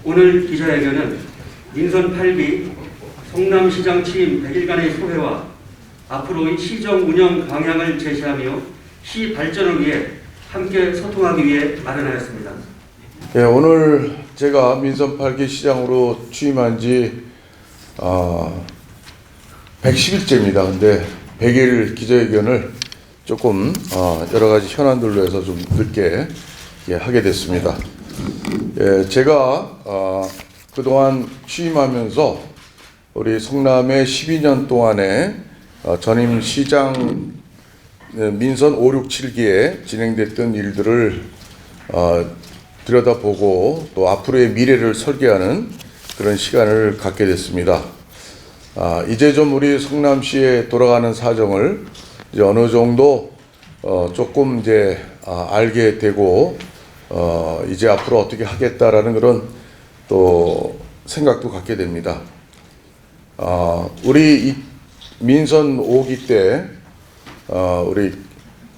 오늘 기자회견은 민선 8기 성남시장 취임 100일간의 소회와 앞으로의 시정 운영 방향을 제시하며 시 발전을 위해 함께 소통하기 위해 마련하였습니다. 예, 오늘 제가 민선 8기 시장으로 취임한 지 110일째입니다. 근데 100일 기자회견을 조금 여러 가지 현안들로 해서 좀 늦게 하게 됐습니다. 예, 제가 그동안 취임하면서 우리 성남의 12년 동안에 전임 시장 민선 5, 6, 7기에 진행됐던 일들을 들여다보고 또 앞으로의 미래를 설계하는 그런 시간을 갖게 됐습니다. 이제 좀 우리 성남시에 돌아가는 사정을 이제 어느 정도 조금 이제 알게 되고 이제 앞으로 어떻게 하겠다라는 그런 또 생각도 갖게 됩니다. 우리 이 민선 5기 때 우리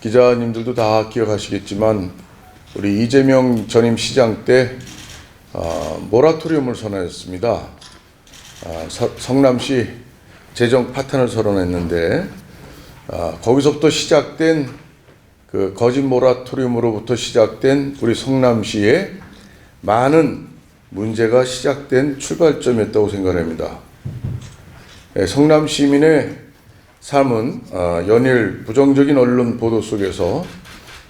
기자님들도 다 기억하시겠지만 우리 이재명 전임 시장 때 모라토리움을 선언했습니다. 성남시 재정 파탄을 선언했는데 거기서부터 시작된 그 거짓 모라토리움으로부터 시작된 우리 성남시의 많은 문제가 시작된 출발점이었다고 생각합니다. 성남 시민의 삶은 연일 부정적인 언론 보도 속에서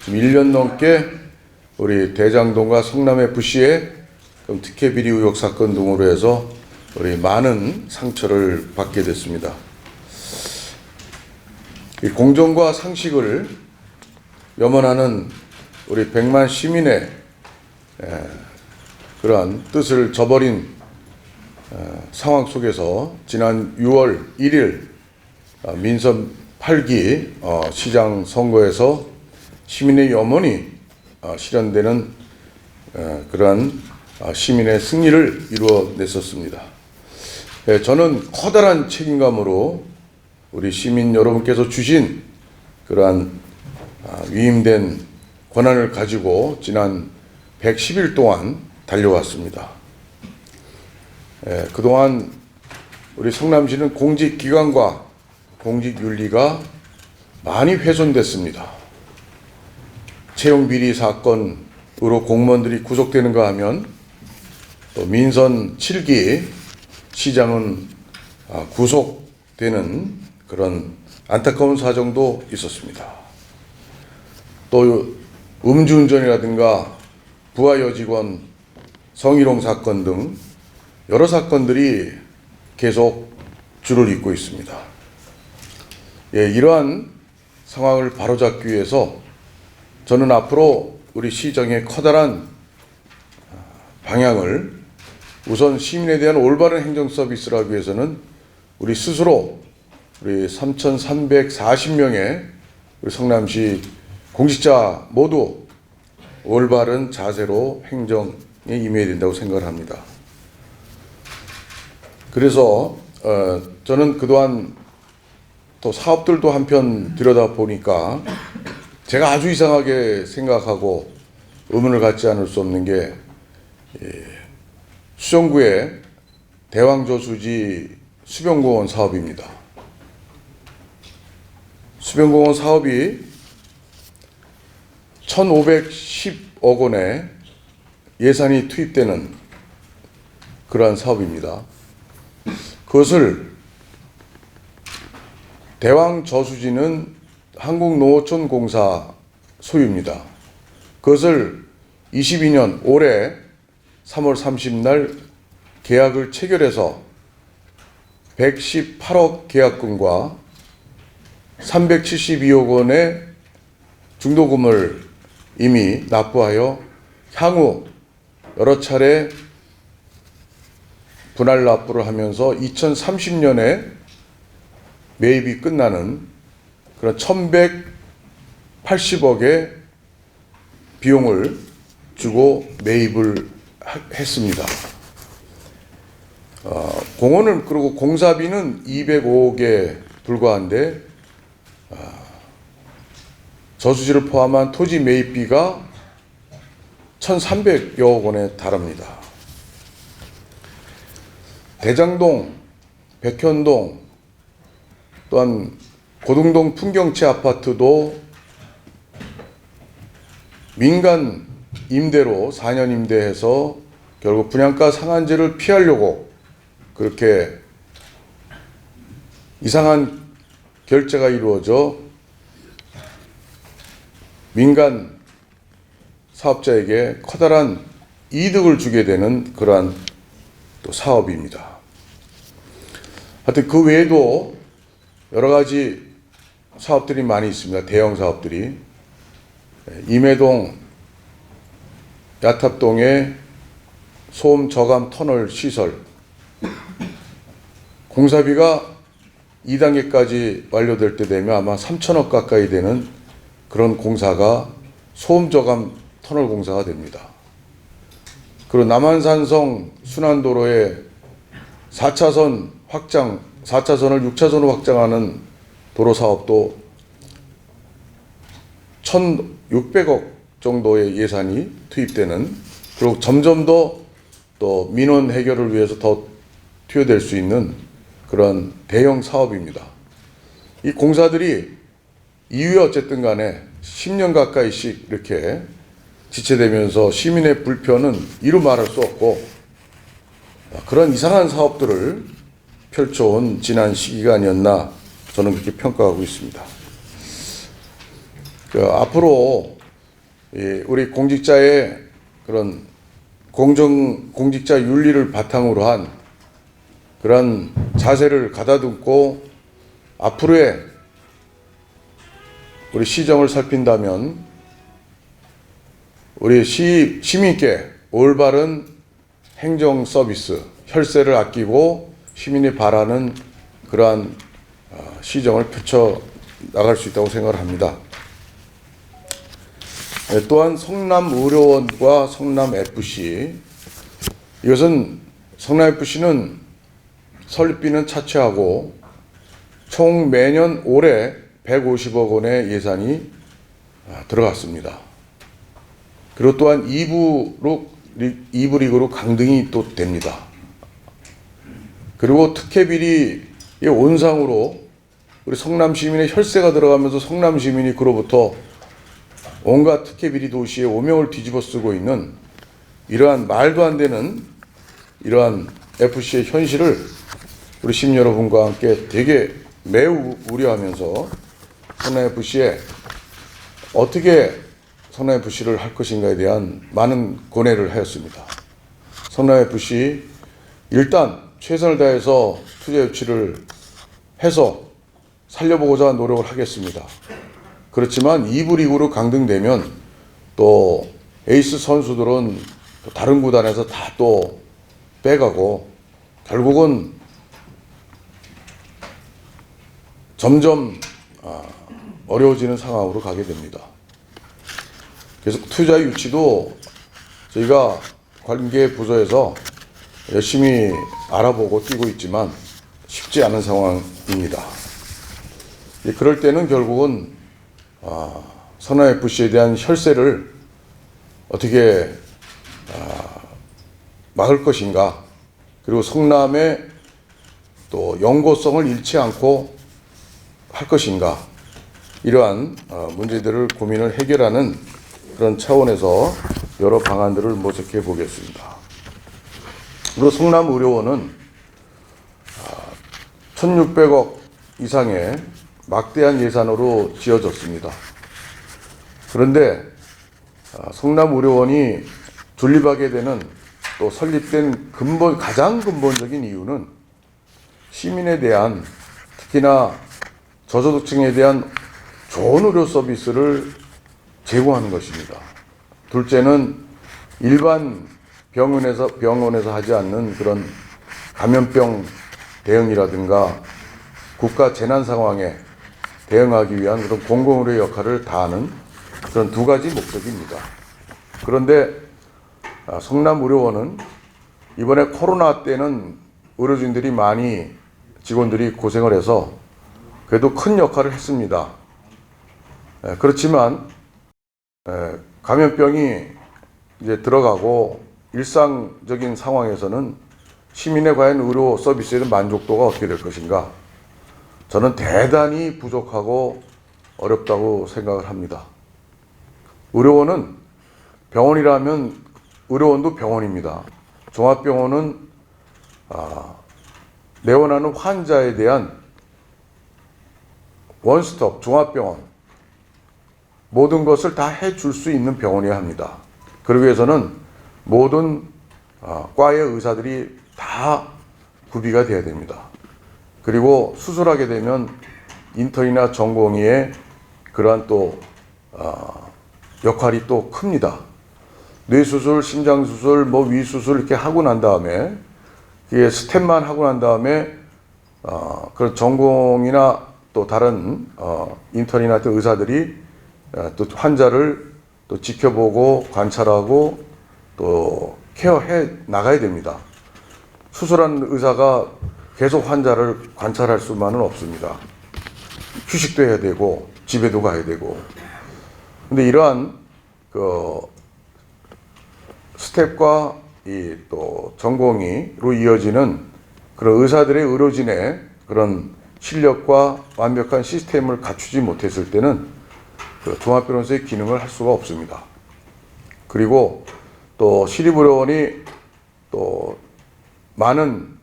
지금 1년 넘게 우리 대장동과 성남의 부시의 특혜 비리 의혹 사건 등으로 해서 우리 많은 상처를 받게 됐습니다. 이 공정과 상식을 염원하는 우리 100만 시민의 그러한 뜻을 저버린 상황 속에서 지난 6월 1일 민선 8기 시장 선거에서 시민의 염원이 실현되는 그러한 시민의 승리를 이루어냈었습니다. 저는 커다란 책임감으로 우리 시민 여러분께서 주신 그러한 위임된 권한을 가지고 지난 110일 동안 달려왔습니다. 그동안 우리 성남시는 공직기관과 공직윤리가 많이 훼손됐습니다. 채용비리 사건으로 공무원들이 구속되는가 하면 또 민선 7기 시장은 구속되는 그런 안타까운 사정도 있었습니다. 또 음주운전이라든가 부하 여직원 성희롱 사건 등 여러 사건들이 계속 줄을 잇고 있습니다. 이러한 상황을 바로잡기 위해서 저는 앞으로 우리 시정의 커다란 방향을 우선 시민에 대한 올바른 행정 서비스를 하기 위해서는 우리 스스로 우리 3,340명의 우리 성남시 공직자 모두 올바른 자세로 행정에 임해야 된다고 생각을 합니다. 그래서 저는 그동안 또 사업들도 한편 들여다보니까 제가 아주 이상하게 생각하고 의문을 갖지 않을 수 없는 게 수정구의 대왕저수지 수변공원 사업입니다. 수변공원 사업이 1,510억 원의 예산이 투입되는 그러한 사업입니다. 그것을 대왕저수지는 한국농어촌공사 소유입니다. 그것을 22년 올해 3월 30날 계약을 체결해서 118억 계약금과 372억 원의 중도금을 이미 납부하여 향후 여러 차례 분할 납부를 하면서 2030년에 매입이 끝나는 그런 1,180억의 비용을 주고 매입을 했습니다. 공원은 그리고 공사비는 205억에 불과한데 저수지를 포함한 토지 매입비가 1,300여억 원에 달합니다. 대장동, 백현동, 또한 고등동 풍경채 아파트도 민간 임대로 4년 임대해서 결국 분양가 상한제를 피하려고 그렇게 이상한 결제가 이루어져 민간 사업자에게 커다란 이득을 주게 되는 그러한 또 사업입니다. 하여튼 그 외에도 여러 가지 사업들이 많이 있습니다. 대형 사업들이. 임해동, 야탑동의 소음 저감 터널 시설 공사비가 2단계까지 완료될 때 되면 아마 3천억 가까이 되는 그런 공사가 소음 저감 터널 공사가 됩니다. 그리고 남한산성 순환도로의 4차선 확장, 4차선을 6차선으로 확장하는 도로 사업도 1,600억 정도의 예산이 투입되는, 그리고 점점 더 또 민원 해결을 위해서 더 투여될 수 있는 그런 대형 사업입니다. 이 공사들이 이후에 어쨌든 간에 10년 가까이씩 이렇게 지체되면서 시민의 불편은 이루 말할 수 없고, 그런 이상한 사업들을 펼쳐온 지난 시기가 아니었나 저는 그렇게 평가하고 있습니다. 앞으로 우리 공직자의 그런 공직자 윤리를 바탕으로 한 그런 자세를 가다듬고 앞으로의 우리 시정을 살핀다면 우리 시민께 올바른 행정 서비스, 혈세를 아끼고 시민이 바라는 그러한 시정을 펼쳐 나갈 수 있다고 생각을 합니다. 또한 성남의료원과 성남FC, 이것은 성남FC는 설립비는 차치하고 총 매년 올해 150억 원의 예산이 들어갔습니다. 그리고 또한 2부 리그로 강등이 또 됩니다. 그리고 특혜 비리의 온상으로 우리 성남 시민의 혈세가 들어가면서 성남 시민이 그로부터 온갖 특혜 비리 도시의 오명을 뒤집어 쓰고 있는 이러한 말도 안 되는 이러한 FC의 현실을 우리 시민 여러분과 함께 되게 매우 우려하면서 성남FC에 어떻게 성남FC를 할 것인가에 대한 많은 고뇌를 하였습니다. 성남FC 일단 최선을 다해서 투자 유치를 해서 살려보고자 노력을 하겠습니다. 그렇지만 2부 리그로 강등되면 또 에이스 선수들은 또 다른 구단에서 다 또 빼가고 결국은 점점 어려워지는 상황으로 가게 됩니다. 그래서 투자 유치도 저희가 관계 부서에서 열심히 알아보고 뛰고 있지만 쉽지 않은 상황입니다. 그럴 때는 결국은 성남FC에 대한 혈세를 어떻게 막을 것인가, 그리고 성남의 또 영고성을 잃지 않고 할 것인가, 이러한 문제들을 고민을 해결하는 그런 차원에서 여러 방안들을 모색해 보겠습니다. 그리고 성남의료원은 1,600억 이상의 막대한 예산으로 지어졌습니다. 그런데 성남의료원이 존립하게 되는 또 설립된 가장 근본적인 이유는 시민에 대한, 특히나 저소득층에 대한 좋은 의료 서비스를 제공하는 것입니다. 둘째는 일반 병원에서 하지 않는 그런 감염병 대응이라든가 국가 재난 상황에 대응하기 위한 그런 공공의료 역할을 다하는 그런 두 가지 목적입니다. 그런데 성남의료원은 이번에 코로나 때는 의료진들이 많이 직원들이 고생을 해서 그래도 큰 역할을 했습니다. 그렇지만 감염병이 이제 들어가고 일상적인 상황에서는 시민의 과연 의료 서비스에 대한 만족도가 어떻게 될 것인가? 저는 대단히 부족하고 어렵다고 생각을 합니다. 의료원은 병원이라면 의료원도 병원입니다. 종합병원은 내원하는 환자에 대한 원스톱 종합병원, 모든 것을 다 해줄 수 있는 병원이어야 합니다. 그러기 위해서는 모든 과의 의사들이 다 구비가 돼야 됩니다. 그리고 수술하게 되면 인턴이나 전공의의 그러한 또 역할이 또 큽니다. 뇌수술, 심장수술, 위수술 이렇게 하고 난 다음에 이게 스텝만 하고 난 다음에 그런 전공이나 또 다른 인턴이나 또 의사들이 또 환자를 또 지켜보고 관찰하고 또 케어해 나가야 됩니다. 수술한 의사가 계속 환자를 관찰할 수만은 없습니다. 휴식도 해야 되고 집에도 가야 되고. 근데 이러한 그 스텝과 이 또 전공의로 이어지는 그런 의사들의 의료진의 그런 실력과 완벽한 시스템을 갖추지 못했을 때는 그 종합병원에서의 기능을 할 수가 없습니다. 그리고 또 시립의료원이 또 많은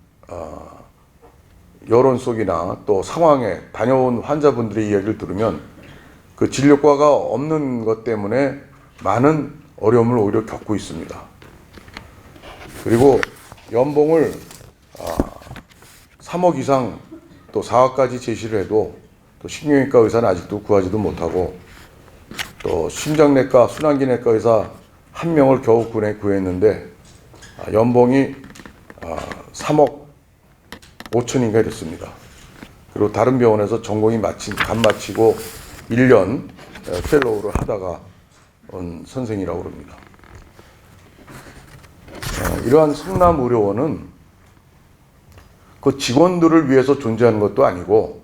여론 속이나 또 상황에 다녀온 환자분들의 이야기를 들으면 그 진료과가 없는 것 때문에 많은 어려움을 오히려 겪고 있습니다. 그리고 연봉을 3억 이상 또 4억까지 제시를 해도 또 신경외과 의사는 아직도 구하지도 못하고 또 심장내과, 순환기내과 의사 1명을 겨우 구했는데 연봉이 3억 5천인가 이랬습니다. 그리고 다른 병원에서 전공이 간 마치고 1년 펠로우를 하다가 온 선생이라고 합니다. 이러한 성남의료원은 그 직원들을 위해서 존재하는 것도 아니고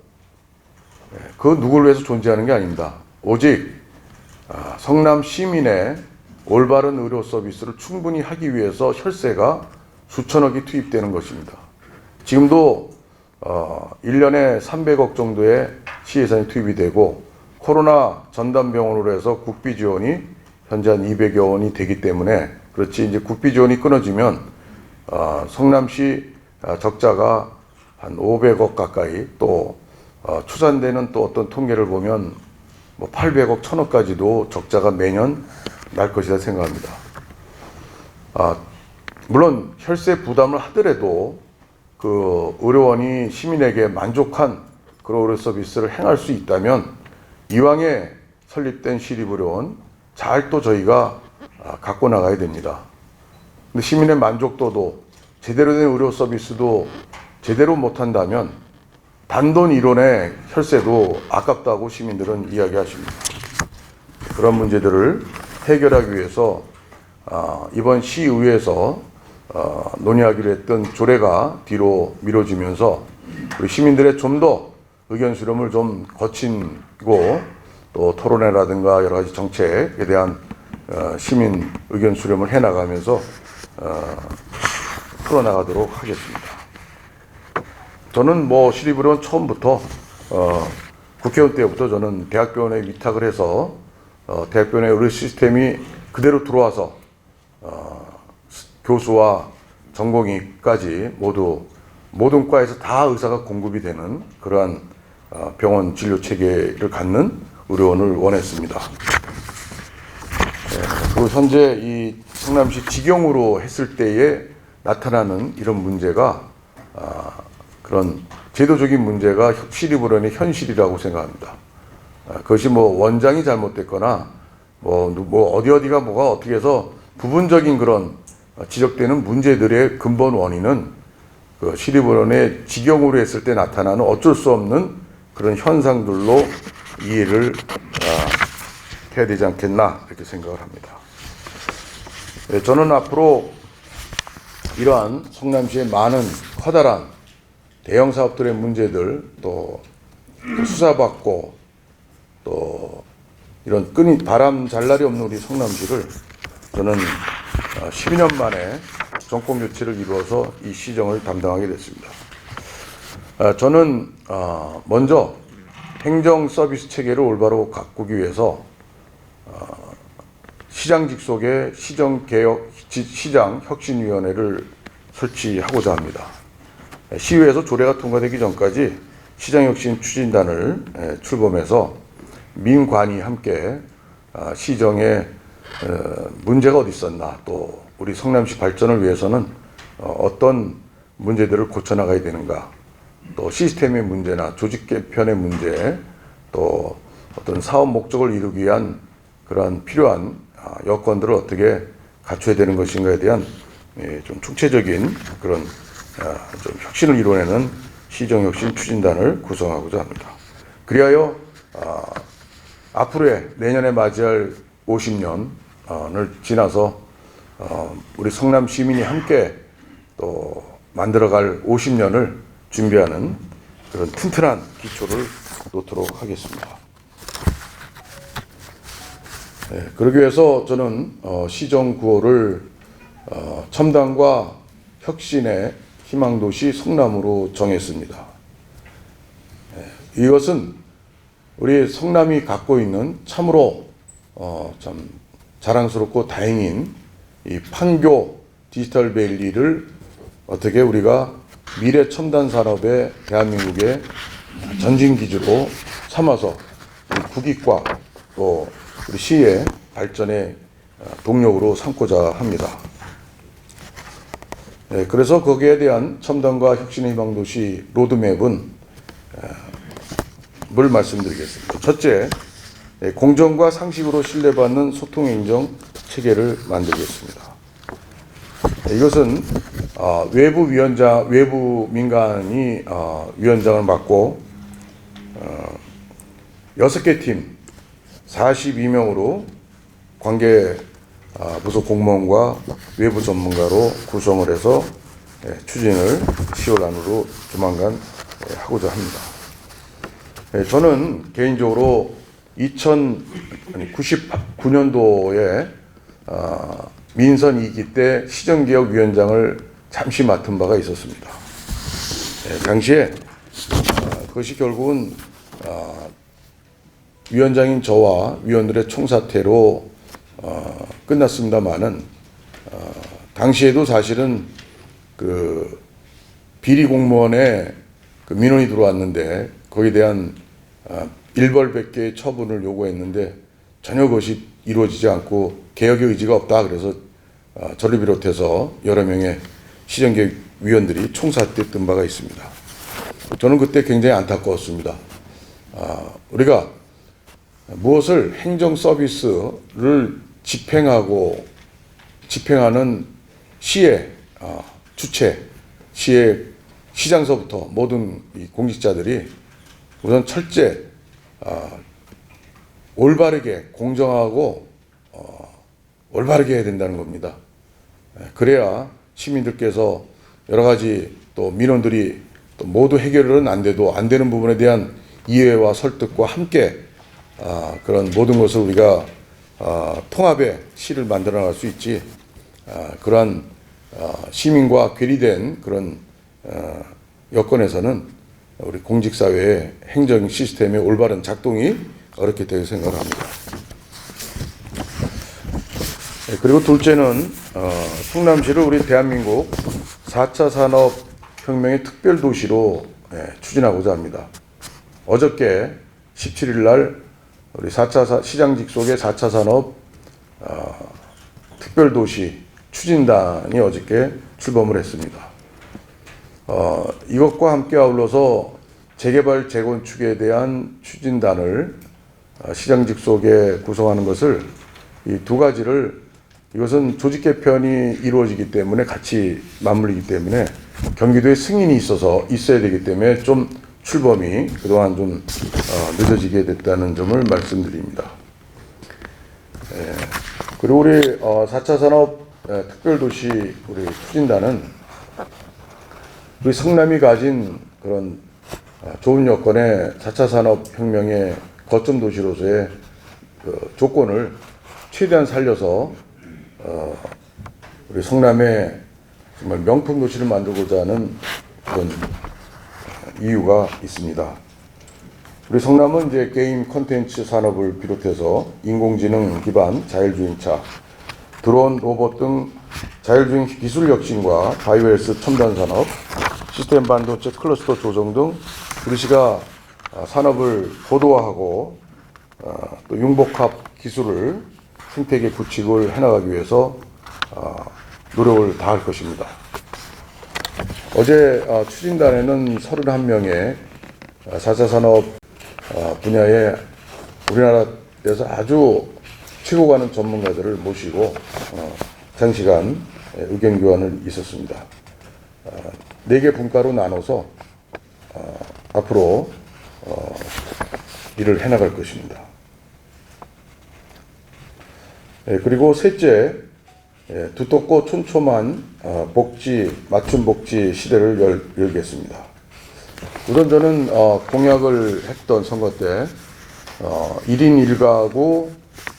그 누구를 위해서 존재하는 게 아닙니다. 오직 성남 시민의 올바른 의료 서비스를 충분히 하기 위해서 혈세가 수천억이 투입되는 것입니다. 지금도 1년에 300억 정도의 시예산이 투입이 되고 코로나 전담병원으로 해서 국비 지원이 현재 한 200여 원이 되기 때문에 그렇지 이제 국비 지원이 끊어지면 성남시 적자가 한 500억 가까이 또 추산되는 또 어떤 통계를 보면 800억, 1000억까지도 적자가 매년 날 것이라 생각합니다. 물론 혈세 부담을 하더라도 그 의료원이 시민에게 만족한 그런 의료 서비스를 행할 수 있다면 이왕에 설립된 시립의료원 잘 또 저희가 갖고 나가야 됩니다. 근데 시민의 만족도도 제대로 된 의료 서비스도 제대로 못한다면 단돈 1원의 혈세도 아깝다고 시민들은 이야기하십니다. 그런 문제들을 해결하기 위해서 이번 시의회에서 논의하기로 했던 조례가 뒤로 미뤄지면서 우리 시민들의 좀 더 의견 수렴을 좀 거치고 또 토론회라든가 여러 가지 정책에 대한 시민 의견 수렴을 해나가면서 풀어나가도록 하겠습니다. 저는 시립의료원 처음부터 국회의원 때부터 저는 대학병원에 위탁을 해서 대학병원의 의료 시스템이 그대로 들어와서 교수와 전공의까지 모두 모든 과에서 다 의사가 공급이 되는 그러한 병원 진료 체계를 갖는 의료원을 원했습니다. 그리고 현재 이 성남시 직영으로 했을 때에 나타나는 이런 문제가 그런 제도적인 문제가 시립의료원의 현실이라고 생각합니다. 그것이 원장이 잘못됐거나 어디가 뭐가 어떻게 해서 부분적인 그런 지적되는 문제들의 근본 원인은 그 시립의료원의 직영으로 했을 때 나타나는 어쩔 수 없는 그런 현상들로 이해를 해야 되지 않겠나 이렇게 생각을 합니다. 저는 앞으로 이러한 성남시의 많은 커다란 대형 사업들의 문제들 또 수사받고 또 이런 바람 잘 날이 없는 우리 성남시를 저는 12년 만에 정권 교체를 이루어서 이 시정을 담당하게 됐습니다. 저는 먼저 행정 서비스 체계를 올바로 가꾸기 위해서 시장 직속의 시장혁신위원회를 설치하고자 합니다. 시의회에서 조례가 통과되기 전까지 시장혁신 추진단을 출범해서 민관이 함께 시정에 문제가 어디 있었나, 또 우리 성남시 발전을 위해서는 어떤 문제들을 고쳐나가야 되는가, 또 시스템의 문제나 조직 개편의 문제, 또 어떤 사업 목적을 이루기 위한 그러한 필요한 여건들을 어떻게 갖춰야 되는 것인가에 대한 좀 총체적인 그런 좀 혁신을 이뤄내는 시정혁신 추진단을 구성하고자 합니다. 그리하여 앞으로의 내년에 맞이할 50년을 지나서 우리 성남 시민이 함께 또 만들어갈 50년을 준비하는 그런 튼튼한 기초를 놓도록 하겠습니다. 그러기 위해서 저는 시정 구호를 첨단과 혁신의 희망도시 성남으로 정했습니다. 이것은 우리 성남이 갖고 있는 참으로 참 자랑스럽고 다행인 이 판교 디지털 밸리를 어떻게 우리가 미래 첨단 산업의 대한민국의 전진 기지로 삼아서 우리 국익과 또 우리 시의 발전의 동력으로 삼고자 합니다. 그래서 거기에 대한 첨단과 혁신의 희망도시 로드맵은 뭘 말씀드리겠습니다. 첫째, 공정과 상식으로 신뢰받는 소통행정 체계를 만들겠습니다. 이것은 외부 민간이 위원장을 맡고 6개 팀 42명으로 관계 부서 공무원과 외부 전문가로 구성을 해서 추진을 10월 안으로 조만간 하고자 합니다. 저는 개인적으로 1999년도에 민선 2기 때 시정개혁위원장을 잠시 맡은 바가 있었습니다. 당시에 그것이 결국은 위원장인 저와 위원들의 총사퇴로 끝났습니다만은 당시에도 사실은 그 비리 공무원의 그 민원이 들어왔는데 거기에 대한 일벌백계의 처분을 요구했는데 전혀 그것이 이루어지지 않고 개혁의 의지가 없다. 그래서 저를 비롯해서 여러 명의 시정개혁위원들이 총사퇴 뜬 바가 있습니다. 저는 그때 굉장히 안타까웠습니다. 우리가 무엇을 행정 서비스를 집행하는 시의 주체, 시의 시장서부터 모든 이 공직자들이 우선 철제, 올바르게 공정하고 올바르게 해야 된다는 겁니다. 그래야 시민들께서 여러 가지 또 민원들이 또 모두 해결은 안 돼도 안 되는 부분에 대한 이해와 설득과 함께 그런 모든 것을 우리가 통합의 시를 만들어 나갈 수 있지. 그러한 시민과 괴리된 그런 여건에서는 우리 공직사회의 행정 시스템의 올바른 작동이 어렵게 되고 생각을 합니다. 그리고 둘째는 성남시를 우리 대한민국 4차 산업혁명의 특별도시로 추진하고자 합니다. 어저께 17일 날 우리 4차 시장 직속의 4차 산업 특별도시 추진단이 어저께 출범을 했습니다. 이것과 함께 아울러서 재개발 재건축에 대한 추진단을 시장 직속에 구성하는 것을 이 두 가지를 이것은 조직 개편이 이루어지기 때문에 같이 맞물리기 때문에 경기도에 승인이 있어야 되기 때문에 좀 출범이 그동안 좀 늦어지게 됐다는 점을 말씀드립니다. 그리고 우리 4차 산업 특별도시 우리 추진단은 우리 성남이 가진 그런 좋은 여건의 4차 산업혁명의 거점 도시로서의 그 조건을 최대한 살려서 우리 성남의 정말 명품 도시를 만들고자 하는 그런 이유가 있습니다. 우리 성남은 이제 게임 콘텐츠 산업을 비롯해서 인공지능 기반 자율주행차, 드론, 로봇 등 자율주행 기술 혁신과 바이오헬스 첨단 산업, 시스템 반도체 클러스터 조정 등 우리 시가 산업을 고도화하고 또 융복합 기술을 생태계 구축을 해나가기 위해서 노력을 다할 것입니다. 어제 추진단에는 31명의 4차 산업 분야에 우리나라에서 아주 최고 가는 전문가들을 모시고 장시간 의견 교환을 있었습니다. 4개 분과로 나눠서 앞으로 일을 해나갈 것입니다. 그리고 셋째, 두텁고 촘촘한 맞춤 복지 시대를 열겠습니다. 우선 저는 공약을 했던 선거 때 1인 1가구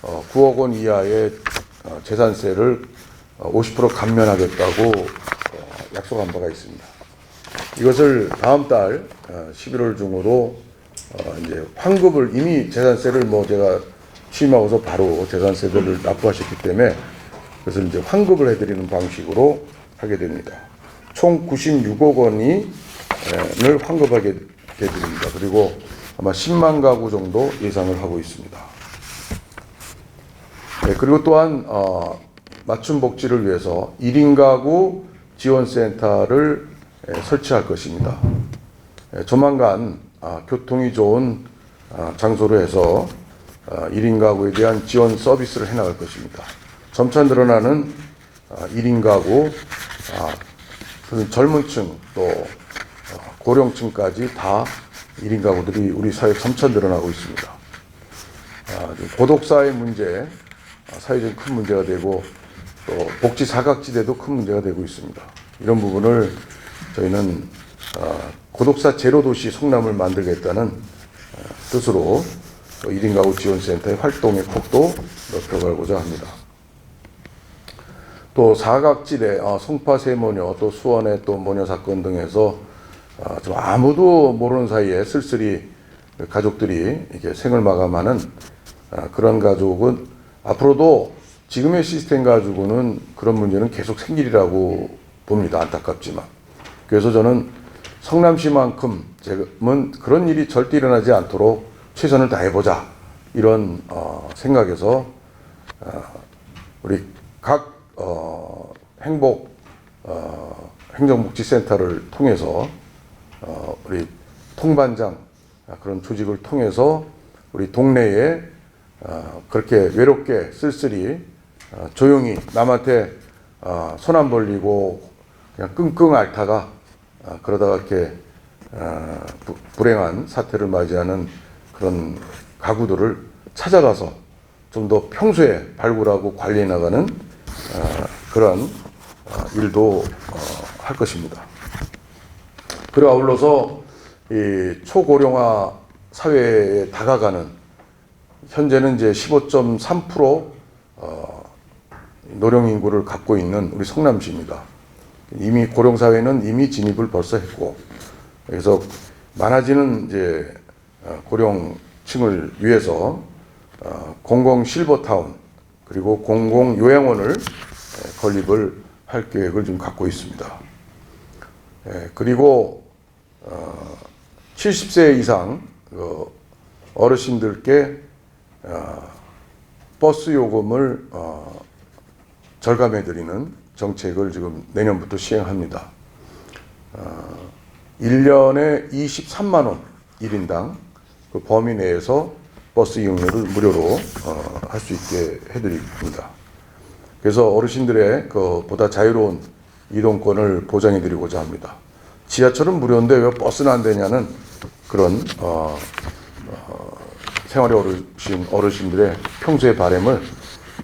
9억 원 이하의 재산세를 50% 감면하겠다고 약속한 바가 있습니다. 이것을 다음 달 11월 중으로 이제 환급을 이미 재산세를 제가 취임하고서 바로 재산세를 납부하셨기 때문에 그것을 이제 환급을 해드리는 방식으로 하게 됩니다. 총 96억 원을 환급하게 해드립니다. 그리고 아마 10만 가구 정도 예상을 하고 있습니다. 그리고 또한 맞춤 복지를 위해서 1인 가구 지원센터를 설치할 것입니다. 조만간 교통이 좋은 장소로 해서 1인 가구에 대한 지원 서비스를 해나갈 것입니다. 점차 늘어나는 1인 가구, 젊은 층 또 고령층까지 다 1인 가구들이 우리 사회에 점차 늘어나고 있습니다. 고독사의 문제, 사회적인 큰 문제가 되고 또 복지 사각지대도 큰 문제가 되고 있습니다. 이런 부분을 저희는 고독사 제로 도시 성남을 만들겠다는 뜻으로 1인 가구 지원센터의 활동의 폭도 넓혀가고자 합니다. 또 사각지대, 송파 세모녀, 또 수원의 또 모녀 사건 등에서 좀 아무도 모르는 사이에 쓸쓸히 가족들이 이렇게 생을 마감하는 그런 가족은 앞으로도 지금의 시스템 가지고는 그런 문제는 계속 생기리라고 봅니다. 안타깝지만. 그래서 저는 성남시만큼은 그런 일이 절대 일어나지 않도록 최선을 다해보자. 이런 생각에서 우리 각 행정복지센터를 통해서 우리 통반장 그런 조직을 통해서 우리 동네에 그렇게 외롭게 쓸쓸히 조용히 남한테 손 안 벌리고 그냥 끙끙 앓다가 그러다가 이렇게 불행한 사태를 맞이하는 그런 가구들을 찾아가서 좀 더 평소에 발굴하고 관리해 나가는 그런 일도 할 것입니다. 그리고 아울러서 이 초고령화 사회에 다가가는 현재는 이제 15.3% 노령 인구를 갖고 있는 우리 성남시입니다. 이미 고령 사회는 이미 진입을 벌써 했고, 그래서 많아지는 이제 고령층을 위해서 공공 실버타운 그리고 공공 요양원을 건립을 할 계획을 좀 갖고 있습니다. 그리고 70세 이상 어르신들께 버스 요금을 절감해드리는 정책을 지금 내년부터 시행합니다. 1년에 23만 원 1인당 그 범위 내에서 버스 이용료를 무료로 할 수 있게 해드립니다. 그래서 어르신들의 보다 자유로운 이동권을 보장해드리고자 합니다. 지하철은 무료인데 왜 버스는 안 되냐는 그런 생활의 어르신들의 평소의 바람을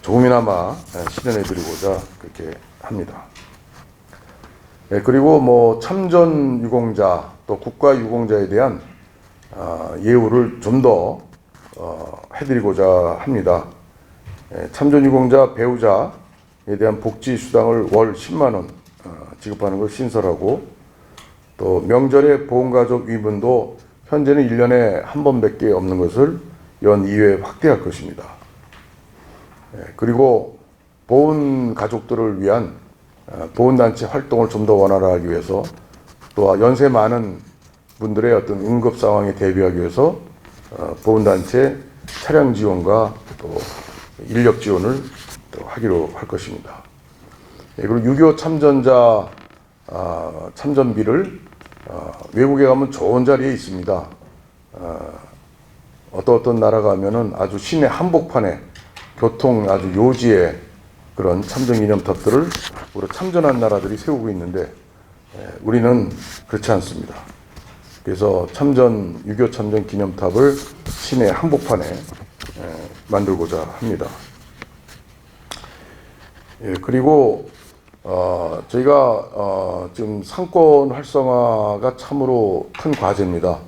조금이나마 실현해드리고자 그렇게 합니다. 그리고 참전 유공자 또 국가 유공자에 대한 예우를 좀 더 해드리고자 합니다. 참전 유공자 배우자에 대한 복지 수당을 월 10만 원 지급하는 걸 신설하고, 또 명절의 보훈가족 위문도 현재는 1년에 한 번밖에 없는 것을 연 2회 확대할 것입니다. 그리고 보훈가족들을 위한 보훈단체 활동을 좀 더 원활하게 위해서, 또 연세 많은 분들의 어떤 응급 상황에 대비하기 위해서 보훈단체 차량 지원과 또 인력 지원을 또 하기로 할 것입니다. 그리고 6.25 참전자 참전비를 외국에 가면 좋은 자리에 있습니다. 어떤 나라 가면은 아주 시내 한복판에 교통 아주 요지에 그런 참전기념탑들을 우리 참전한 나라들이 세우고 있는데, 우리는 그렇지 않습니다. 그래서 6.25 참전 기념탑을 시내 한복판에 만들고자 합니다. 그리고 저희가 지금 상권 활성화가 참으로 큰 과제입니다.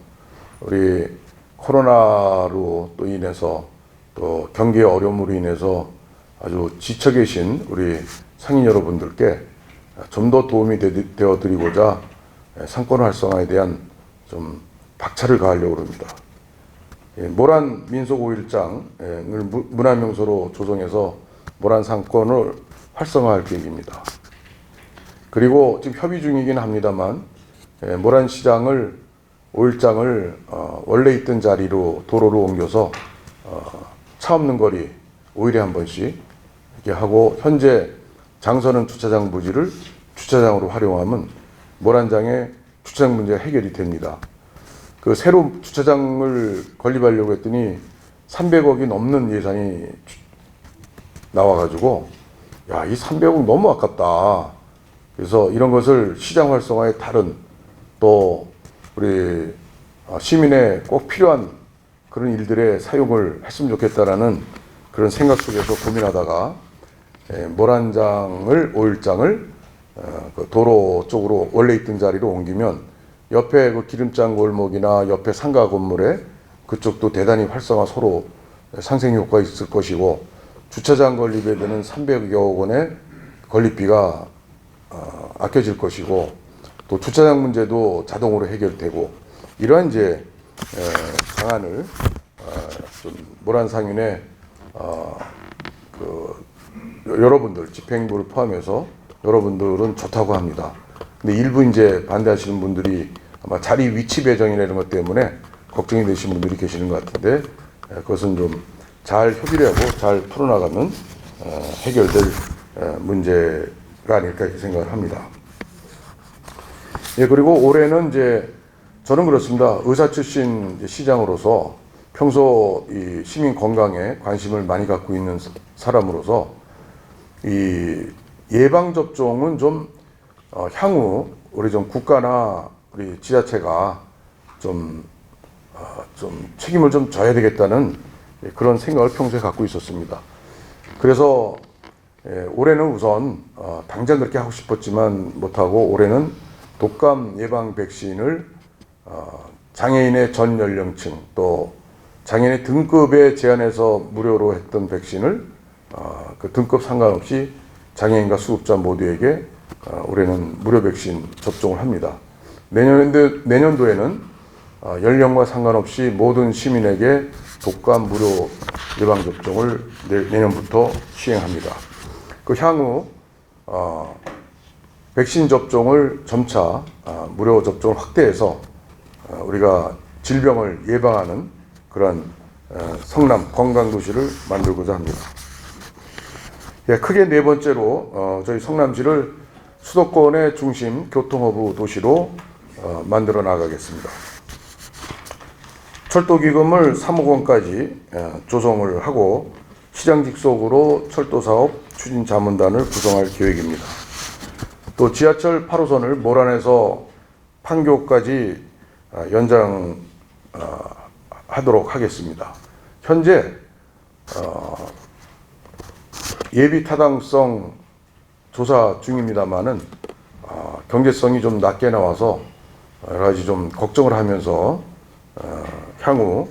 우리 코로나로 또 인해서, 또 경기의 어려움으로 인해서 아주 지쳐 계신 우리 상인 여러분들께 좀 더 도움이 되어 드리고자 상권 활성화에 대한 좀 박차를 가하려고 합니다. 모란 민속 5일장을 문화명소로 조성해서 모란 상권을 활성화할 계획입니다. 그리고 지금 협의 중이긴 합니다만, 모란 시장을 5일장을 원래 있던 자리로 도로로 옮겨서 차 없는 거리 5일에 한 번씩 이렇게 하고, 현재 장서는 주차장 부지를 주차장으로 활용하면 모란장의 주차장 문제가 해결이 됩니다. 그 새로 주차장을 건립하려고 했더니 300억이 넘는 예산이 나와가지고, 야, 이 300억 너무 아깝다. 그래서 이런 것을 시장 활성화에 다른, 또 우리 시민의 꼭 필요한 그런 일들에 사용을 했으면 좋겠다라는 그런 생각 속에서 고민하다가 모란장을 5일장을 그 도로 쪽으로 원래 있던 자리로 옮기면 옆에 그 기름장 골목이나 옆에 상가 건물에 그쪽도 대단히 활성화 서로 상생 효과가 있을 것이고, 주차장 건립에 드는 300여 원의 건립비가 아껴질 것이고, 또 주차장 문제도 자동으로 해결되고, 이러한 이제 방안을 좀 모란 상인의 그 여러분들 집행부를 포함해서 여러분들은 좋다고 합니다. 근데 일부 이제 반대하시는 분들이 아마 자리 위치 배정이나 이런 것 때문에 걱정이 되시는 분들이 계시는 것 같은데, 그것은 좀 잘 협의를 하고 잘 풀어나가면 해결될 문제가 아닐까 이렇게 생각을 합니다. 그리고 올해는 이제 저는 그렇습니다. 의사 출신 시장으로서 평소 이 시민 건강에 관심을 많이 갖고 있는 사람으로서 이 예방 접종은 좀 향후 우리 좀 국가나 우리 지자체가 좀 책임을 좀 져야 되겠다는 그런 생각을 평소에 갖고 있었습니다. 그래서 올해는 우선 당장 그렇게 하고 싶었지만 못하고, 올해는 독감 예방 백신을 장애인의 전 연령층, 또 장애인의 등급에 제한해서 무료로 했던 백신을 그 등급 상관없이 장애인과 수급자 모두에게 올해는 무료 백신 접종을 합니다. 내년도에는 연령과 상관없이 모든 시민에게 독감 무료 예방 접종을 내년부터 시행합니다. 그 향후 백신 접종을 점차 무료 접종을 확대해서 우리가 질병을 예방하는 그런 성남 건강도시를 만들고자 합니다. 크게 네 번째로 저희 성남시를 수도권의 중심 교통허브 도시로 만들어 나가겠습니다. 철도기금을 3억 원까지 조성을 하고 시장 직속으로 철도사업 추진자문단을 구성할 계획입니다. 또 지하철 8호선을 모란에서 판교까지 연장하도록 하겠습니다. 현재 예비 타당성 조사 중입니다만은 경제성이 좀 낮게 나와서 여러 가지 좀 걱정을 하면서 향후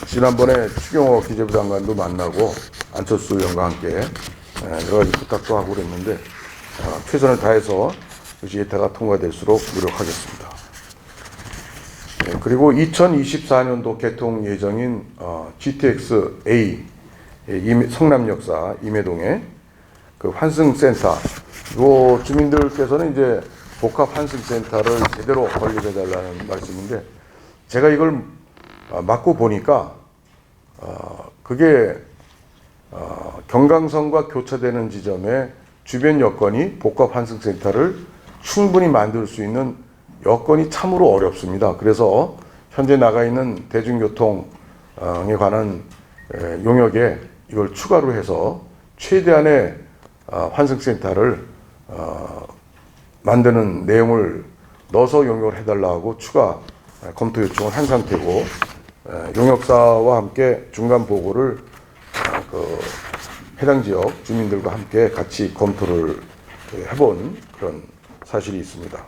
지난번에 추경호 기재부 장관도 만나고 안철수 의원과 함께 여러 가지 부탁도 하고 그랬는데 최선을 다해서 그것이 예타가 통과될수록 노력하겠습니다. 네, 그리고 2024년도 개통 예정인 GTX-A 성남역사 임해동의 그 환승센터, 이 주민들께서는 이제 복합 환승센터를 제대로 건립해달라는 말씀인데, 제가 이걸 맡고 보니까 그게 경강선과 교차되는 지점에 주변 여건이 복합 환승센터를 충분히 만들 수 있는 여건이 참으로 어렵습니다. 그래서 현재 나가 있는 대중교통에 관한 용역에 이걸 추가로 해서 최대한의 환승센터를 만드는 내용을 넣어서 용역을 해달라고 추가 검토 요청을 한 상태고, 용역사와 함께 중간 보고를 그 해당 지역 주민들과 함께 같이 검토를 해본 그런 사실이 있습니다.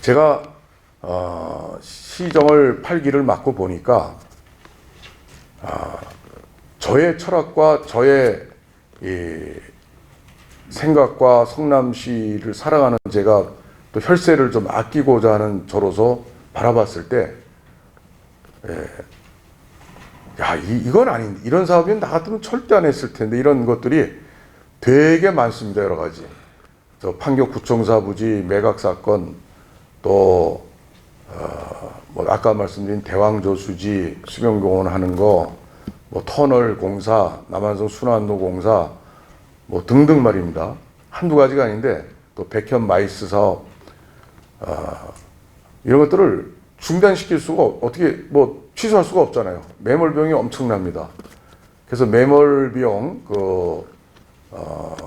제가 시정을 8기를 맡고 보니까 저의 철학과 저의 이 생각과 성남시를 사랑하는 제가 또 혈세를 좀 아끼고자 하는 저로서 바라봤을 때, 이건 아닌데, 이런 사업은 나 같으면 절대 안 했을 텐데, 이런 것들이 되게 많습니다. 여러 가지. 저 판교구청사 부지 매각 사건, 또 뭐 아까 말씀드린 대왕저수지 수변공원 하는 거, 뭐 터널 공사, 남한성 순환로 공사, 뭐 등등 말입니다. 한두 가지가 아닌데, 또 백현 마이스 사업, 이런 것들을 중단시킬 수가 어떻게 뭐 취소할 수가 없잖아요. 매몰 비용이 엄청납니다. 그래서 매몰 비용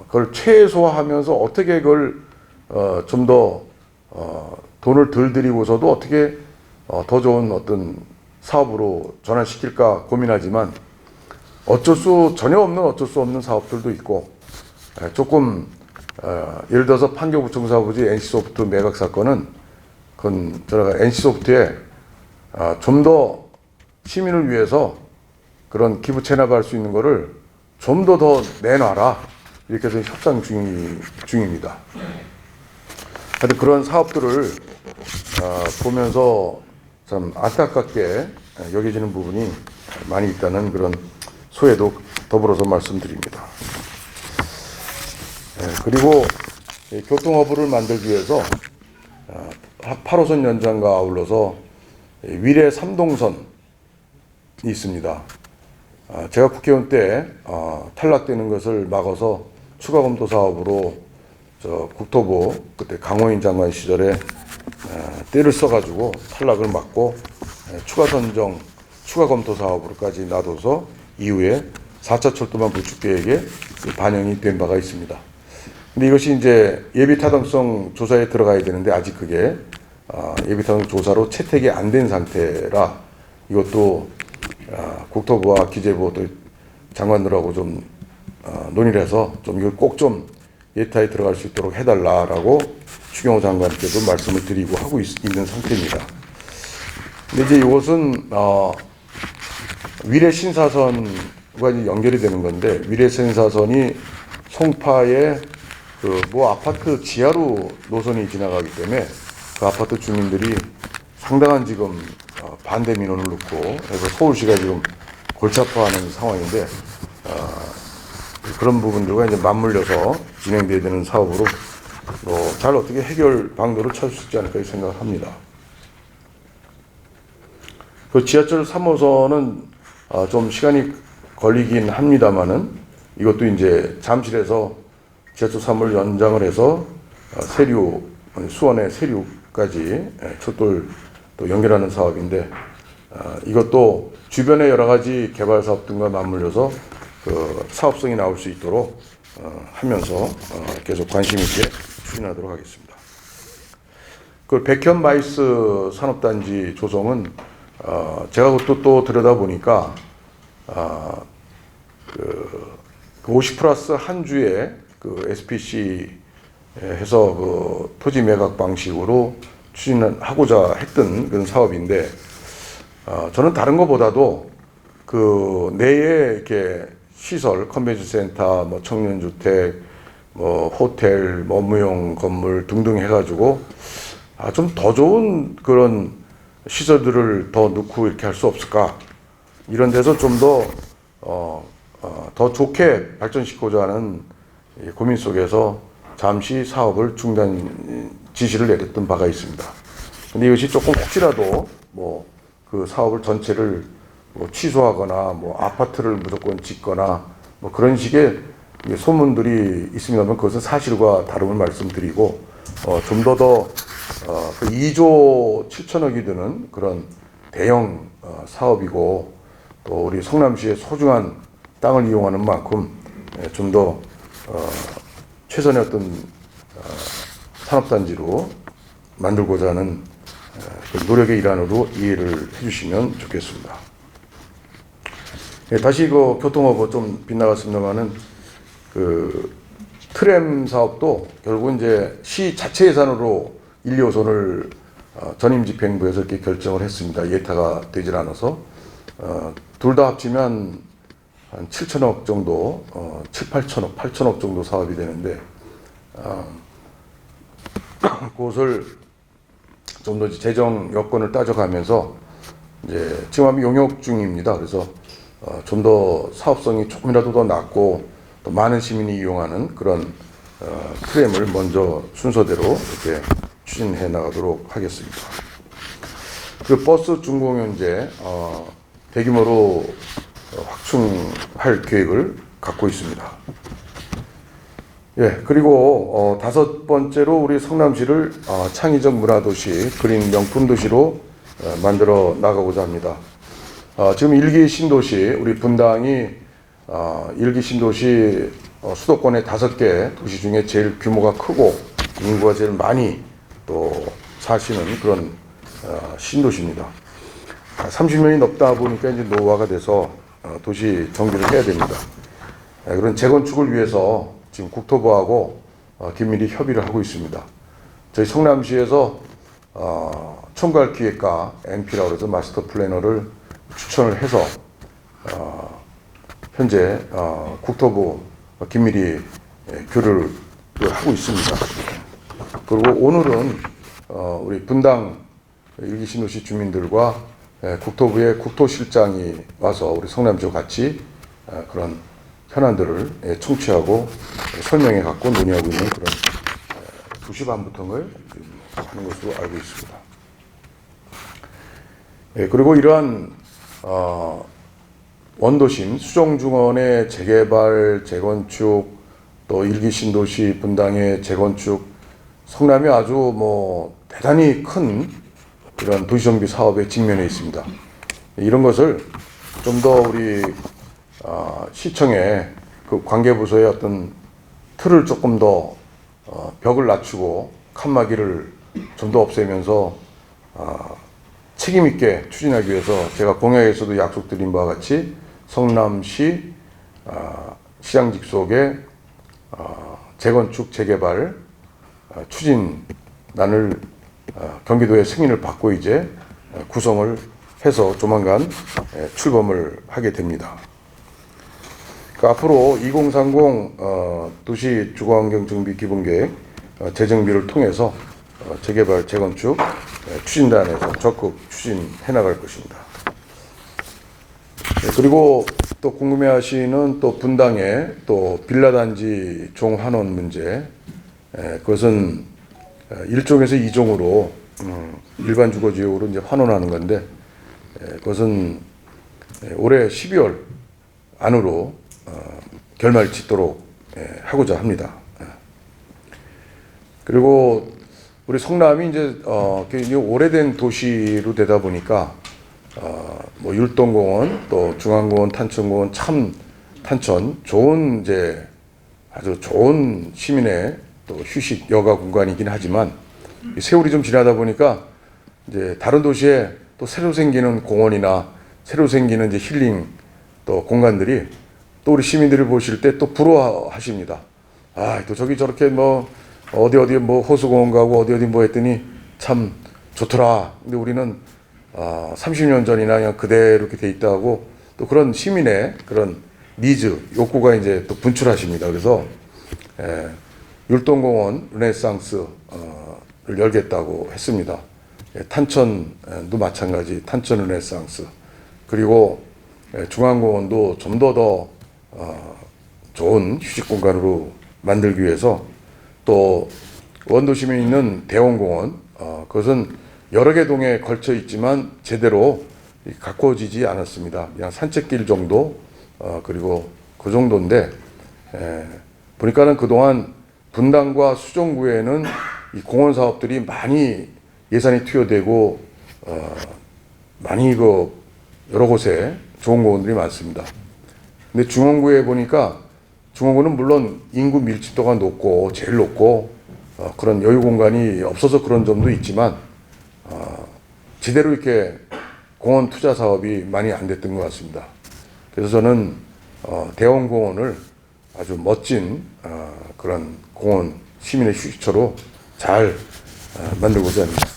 그걸 최소화하면서 어떻게 그걸 좀 더 돈을 덜 들이고서도 어떻게 더 좋은 어떤 사업으로 전환시킬까 고민하지만 전혀 어쩔 수 없는 사업들도 있고, 조금 예를 들어서 판교구청사 부지 NC소프트 매각 사건은 그건 제가 NC소프트에 좀 더 시민을 위해서 그런 기부 체납할 수 있는 거를 좀 더 내놔라, 이렇게 해서 협상 중입니다. 하여튼 그런 사업들을 보면서 참 안타깝게 여겨지는 부분이 많이 있다는 그런 소회도 더불어서 말씀드립니다. 그리고 교통허브를 만들기 위해서 8호선 연장과 아울러서 위례 3동선이 있습니다. 제가 국회의원 때 탈락되는 것을 막아서 추가 검토 사업으로 국토부 그때 강호인 장관 시절에 때를 써가지고 탈락을 막고 추가 선정, 추가 검토 사업으로까지 놔둬서 이후에 4차 철도망 구축 계획에 반영이 된 바가 있습니다. 근데 이것이 이제 예비 타당성 조사에 들어가야 되는데 아직 그게 예비 타당성 조사로 채택이 안 된 상태라, 이것도 국토부와 기재부 또 장관들하고 좀 논의를 해서 좀 이걸 꼭 좀 예타에 들어갈 수 있도록 해달라라고 추경호 장관께도 말씀을 드리고 하고 있는 상태입니다. 근데 이제 이것은 위례 신사선과 연결이 되는 건데, 위례 신사선이 송파의 그 뭐 아파트 지하로 노선이 지나가기 때문에 그 아파트 주민들이 상당한 지금 반대 민원을 넣고 해서 서울시가 지금 골치 아파하는 상황인데, 그런 부분들과 이제 맞물려서 진행돼야 되는 사업으로 잘 어떻게 해결 방도를 찾을 수 있지 않을까 생각을 합니다. 그 지하철 3호선은 좀 시간이 걸리긴 합니다만은, 이것도 이제 잠실에서 지하철 3호를 연장을 해서 수원의 세류까지 철도를 또 연결하는 사업인데, 이것도 주변의 여러 가지 개발 사업 등과 맞물려서 그 사업성이 나올 수 있도록 하면서 계속 관심 있게 추진하도록 하겠습니다. 그 백현 마이스 산업단지 조성은 제가 그것도 또 들여다보니까 그 50+1 주에 그 SPC 해서 그 토지 매각 방식으로 추진하고자 했던 그런 사업인데, 저는 다른 것보다도 그 내에 이렇게 시설, 컨벤션 센터, 뭐 청년주택, 뭐 호텔, 업무용 건물 등등 해가지고 좀 더 좋은 그런 시설들을 더 넣고 이렇게 할 수 없을까? 이런 데서 좀 더 좋게 발전시키고자 하는 고민 속에서 잠시 사업을 중단 지시를 내렸던 바가 있습니다. 근데 이것이 조금 혹시라도 뭐 그 사업을 전체를 뭐 취소하거나 뭐 아파트를 무조건 짓거나 뭐 그런 식의 소문들이 있습니다만 그것은 사실과 다름을 말씀드리고 좀 더 그 2조 7천억이 드는 그런 대형 사업이고 또 우리 성남시의 소중한 땅을 이용하는 만큼 좀 더 최선의 어떤 산업단지로 만들고자 하는 그 노력의 일환으로 이해를 해주시면 좋겠습니다. 다시 그 교통업은 좀 빗나갔습니다만은 그 트램 사업도 결국 이제 시 자체 예산으로 1, 2호선을 전임집행부에서 이렇게 결정을 했습니다. 예타가 되질 않아서 둘 다 합치면 한 7천억 정도, 7, 8천억, 8천억 정도 사업이 되는데 그것을 좀 더 재정 여건을 따져가면서 이제 지금 용역 중입니다. 그래서 좀 더 사업성이 조금이라도 더 낮고 또 많은 시민이 이용하는 그런 프레임을 먼저 순서대로 이렇게 추진해 나가도록 하겠습니다. 그 버스 중공연제 대규모로 확충할 계획을 갖고 있습니다. 예, 그리고 다섯 번째로 우리 성남시를 창의적 문화도시, 그린 명품도시로 만들어 나가고자 합니다. 지금 일기 신도시, 우리 분당이 일기 신도시 수도권의 5개 도시 중에 제일 규모가 크고 인구가 제일 많이 또 사시는 그런 신도시입니다. 30년이 넘다 보니까 이제 노후화가 돼서 도시 정비를 해야 됩니다. 그런 재건축을 위해서 지금 국토부하고 긴밀히 협의를 하고 있습니다. 저희 성남시에서 총괄기획과 MP라고 해서 마스터 플래너를 추천을 해서 현재 국토부 긴밀히 교류를 하고 있습니다. 그리고 오늘은 우리 분당 일기신도시 주민들과 국토부의 국토실장이 와서 우리 성남시와 같이 그런 현안들을 청취하고 설명해 갖고 논의하고 있는 그런 2시 반부터를 하는 것으로 알고 있습니다. 그리고 이러한 원도심 수정중원의 재개발, 재건축, 또 일기신도시 분당의 재건축, 성남이 아주 뭐 대단히 큰 그런 도시정비 사업에 직면해 있습니다. 이런 것을 좀 더 우리 시청의 그 관계부서의 어떤 틀을 조금 더 벽을 낮추고 칸막이를 좀 더 없애면서 책임 있게 추진하기 위해서 제가 공약에서도 약속드린 바와 같이 성남시 시장 직속의 재건축 재개발 추진단을 경기도의 승인을 받고 이제 구성을 해서 조만간 출범을 하게 됩니다. 앞으로 2030 도시 주거환경정비 기본계획 재정비를 통해서 재개발, 재건축 추진단에서 적극 추진해 나갈 것입니다. 그리고 또 궁금해하시는 또 분당의 또 빌라단지 종환원 문제, 그것은 1종에서 2종으로 일반 주거지역으로 이제 환원하는 건데 그것은 올해 12월 안으로 결말 짓도록 하고자 합니다. 그리고 우리 성남이 이제 오래된 도시로 되다 보니까 뭐 율동공원, 또 중앙공원, 탄천공원, 참 탄천 좋은 이제 아주 좋은 시민의 또 휴식 여가 공간이긴 하지만 세월이 좀 지나다 보니까 이제 다른 도시에 또 새로 생기는 공원이나 새로 생기는 이제 힐링 또 공간들이 또 우리 시민들이 보실 때 또 부러워하십니다. 또 저기 저렇게 뭐 어디 뭐 호수공원 가고 어디 뭐 했더니 참 좋더라. 근데 우리는 30년 전이나 그냥 그대로 이렇게 돼 있다고 또 그런 시민의 그런 니즈, 욕구가 이제 또 분출하십니다. 그래서 율동공원 르네상스를 열겠다고 했습니다. 탄천도 마찬가지 탄천 르네상스, 그리고 중앙공원도 좀 더 좋은 휴식 공간으로 만들기 위해서, 또 원도심에 있는 대원공원, 그것은 여러 개 동에 걸쳐 있지만 제대로 가꾸어지지 않았습니다. 그냥 산책길 정도, 그리고 그 정도인데, 보니까는 그동안 분당과 수정구에는 이 공원 사업들이 많이 예산이 투여되고, 많이 여러 곳에 좋은 공원들이 많습니다. 근데 중원구에 보니까, 중원구는 물론 인구 밀집도가 높고 제일 높고 그런 여유 공간이 없어서 그런 점도 있지만, 제대로 이렇게 공원 투자 사업이 많이 안 됐던 것 같습니다. 그래서 저는 대원공원을 아주 멋진 그런 공원, 시민의 휴식처로 잘 만들고자 합니다.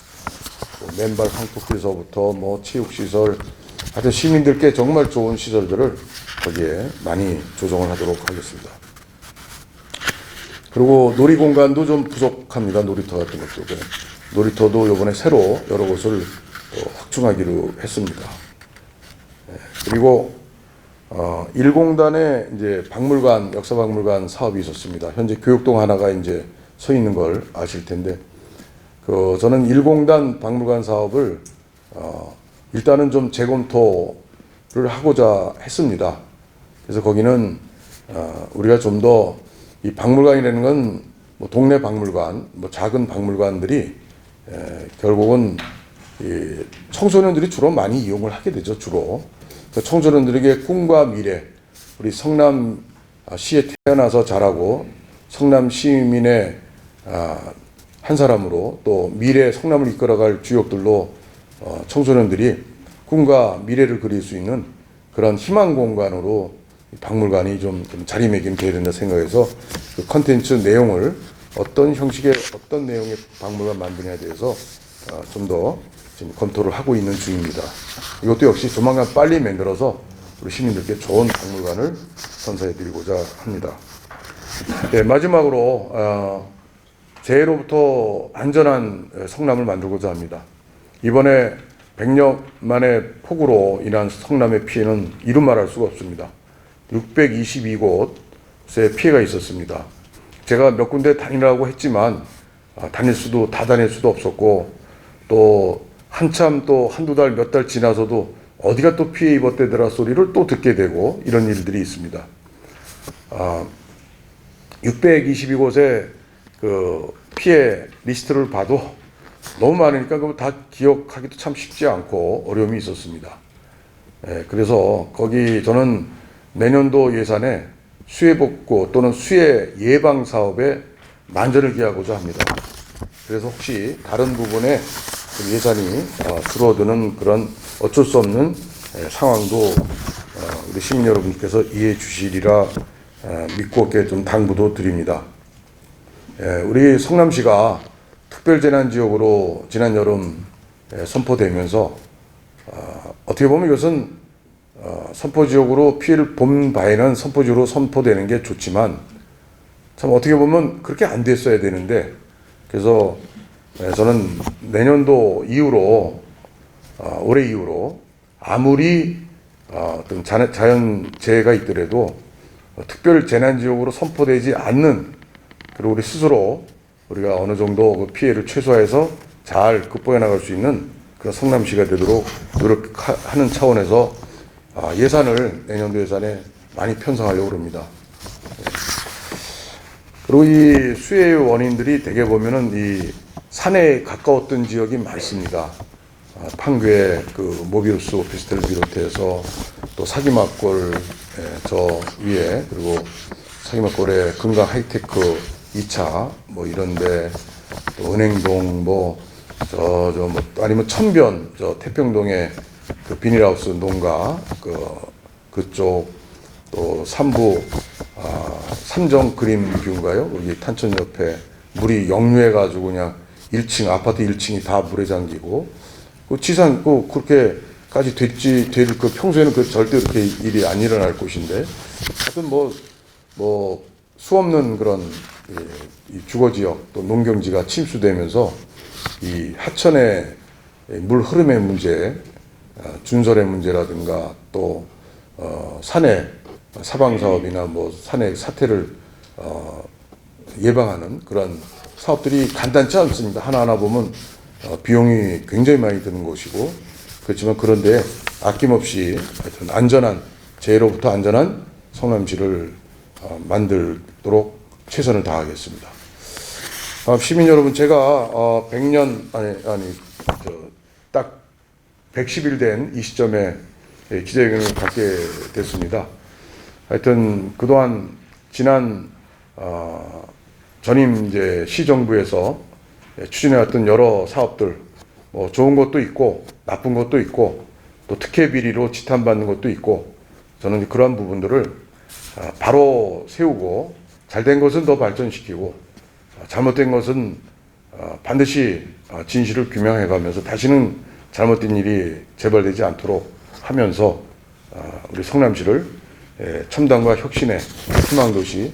맨발 황토길서부터 뭐 체육시설, 하여튼 시민들께 정말 좋은 시설들을 거기에 많이 조성을 하도록 하겠습니다. 그리고 놀이공간도 좀 부족합니다. 놀이터 같은 것도. 놀이터도 이번에 새로 여러 곳을 확충하기로 했습니다. 그리고 1공단에 이제 박물관, 역사박물관 사업이 있었습니다. 현재 교육동 하나가 이제 서 있는 걸 아실 텐데, 저는 1공단 박물관 사업을 일단은 좀 재검토를 하고자 했습니다. 그래서 거기는 우리가 좀 더 이 박물관이라는 건 뭐 동네 박물관, 뭐 작은 박물관들이 결국은 이 청소년들이 주로 많이 이용을 하게 되죠. 주로 청소년들에게 꿈과 미래, 우리 성남시에 태어나서 자라고 성남 시민의 한 사람으로, 또 미래 성남을 이끌어갈 주역들로 청소년들이 꿈과 미래를 그릴 수 있는 그런 희망 공간으로 박물관이 좀 자리매김돼야 된다 생각해서 그 컨텐츠 내용을 어떤 형식의 어떤 내용의 박물관 만드냐에 대해서 좀 더 지금 검토를 하고 있는 중입니다. 이것도 역시 조만간 빨리 만들어서 우리 시민들께 좋은 박물관을 선사해드리고자 합니다. 네, 마지막으로 재해로부터 안전한 성남을 만들고자 합니다. 이번에 100년 만의 폭우로 인한 성남의 피해는 이루 말할 수가 없습니다. 622곳에 피해가 있었습니다. 제가 몇 군데 다니라고 했지만 다 다닐 수도 없었고, 또 한참 또 한두 달, 몇 달 지나서도 어디가 또 피해 입었대더라 소리를 또 듣게 되고, 이런 일들이 있습니다. 622곳의 그 피해 리스트를 봐도 너무 많으니까 그거 다 기억하기도 참 쉽지 않고 어려움이 있었습니다. 그래서 거기 저는 내년도 예산에 수해 복구 또는 수해 예방 사업에 만전을 기하고자 합니다. 그래서 혹시 다른 부분에 예산이 줄어드는 그런 어쩔 수 없는 상황도 우리 시민 여러분께서 이해해 주시리라 믿고 이렇게 좀 당부도 드립니다. 우리 성남시가 특별재난지역으로 지난 여름 선포되면서 어떻게 보면 이것은 선포지역으로 피해를 본 바에는 선포지역으로 선포되는 게 좋지만, 참 어떻게 보면 그렇게 안 됐어야 되는데, 그래서 저는 내년도 이후로 올해 이후로 아무리 어떤 자연재해가 있더라도 특별재난지역으로 선포되지 않는, 그리고 우리 스스로 우리가 어느 정도 그 피해를 최소화해서 잘 극복해 나갈 수 있는 그런 성남시가 되도록 노력하는 차원에서 예산을 내년도 예산에 많이 편성하려고 합니다. 그리고 이 수해의 원인들이 대개 보면은 이 산에 가까웠던 지역이 많습니다. 판교의 그 모비우스 오피스텔을 비롯해서 또 사기막골 저 위에, 그리고 사기막골의 금강 하이테크 2차 뭐 이런데, 또 은행동 아니면 천변 태평동의 그 비닐하우스 농가 그쪽, 또 삼부 삼정 그린뷰인가요? 여기 탄천 옆에 물이 역류해가지고 그냥 1층 아파트 1층이 다 물에 잠기고, 그 지상 그렇게까지 될 평소에는 절대 그렇게 일이 안 일어날 곳인데, 하여튼 수 없는 그런 이 주거지역 또 농경지가 침수되면서 이 하천의 물 흐름의 문제, 준설의 문제라든가 또 산해 사방 사업이나 뭐 산해 사태를 예방하는 그런 사업들이 간단치 않습니다. 하나하나 보면 비용이 굉장히 많이 드는 곳이고, 그렇지만 그런데 아낌없이 하여튼 안전한, 재해로부터 안전한 성남시를 만들도록 최선을 다하겠습니다. 시민 여러분, 제가 100년 딱 110일 된 이 시점에 기자회견을 갖게 됐습니다. 하여튼 그동안 지난 전임 이제 시정부에서 추진해왔던 여러 사업들, 뭐 좋은 것도 있고 나쁜 것도 있고 또 특혜 비리로 지탄받는 것도 있고, 저는 그러한 부분들을 바로 세우고 잘된 것은 더 발전시키고 잘못된 것은 반드시 진실을 규명해가면서 다시는 잘못된 일이 재발되지 않도록 하면서 우리 성남시를 첨단과 혁신의 희망도시,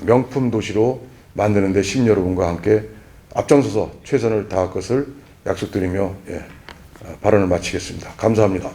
명품 도시로 만드는 데 시민 여러분과 함께 앞장서서 최선을 다할 것을 약속드리며 발언을 마치겠습니다. 감사합니다.